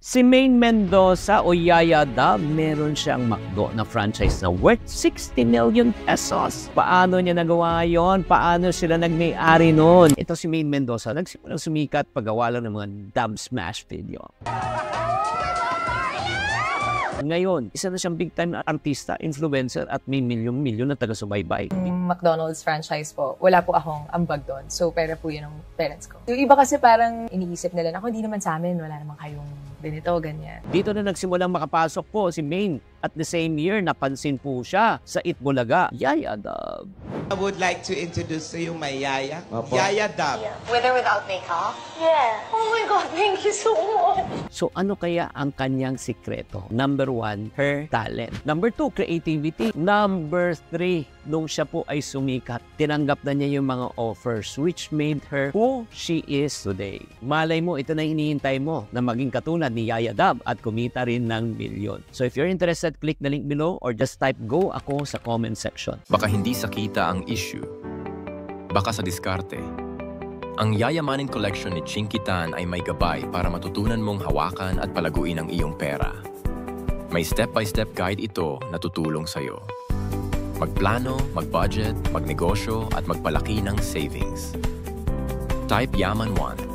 Si Maine Mendoza o Yaya Dab, meron siyang McDo na franchise na worth 60 million pesos. Paano niya nagawa yon? Paano sila nagmay-ari nun? Ito si Maine Mendoza, nagsimulang sumikat paggawa lang ng mga Dab Smash video. Ngayon, isa na siyang big-time artista, influencer at may milyon-milyon na taga-subaybay. McDonald's franchise po, wala po akong ambag doon. So, pera po yun ng parents ko. Yung iba kasi parang iniisip nila, ako hindi naman sa amin, wala naman kayong ganito, ganyan. Dito na nagsimulang makapasok po si Maine. At the same year, napansin po siya sa Itbulaga, Yaya Dab. I would like to introduce to you my Yaya. Yaya Dab. Yeah. With or without makeup? Yeah. Oh my God, thank you so much. So ano kaya ang kanyang sikreto? Number 1, her talent. Number 2, creativity. Number 3, nung siya po ay sumikat, tinanggap na niya yung mga offers which made her who she is today. Malay mo, ito na hinihintay mo na maging katulad ni Yaya Dab at kumita rin ng milyon. So if you're interested, click the link below or just type go ako sa comment section. Baka hindi sa kita ang issue. Baka sa diskarte. Ang Yayamanin Collection ni Chinky Tan ay may gabay para matutunan mong hawakan at palaguin ang iyong pera. May step-by-step guide ito na tutulong sa'yo. Magplano, mag-budget, magnegosyo at magpalaki ng savings. Type Yaman 1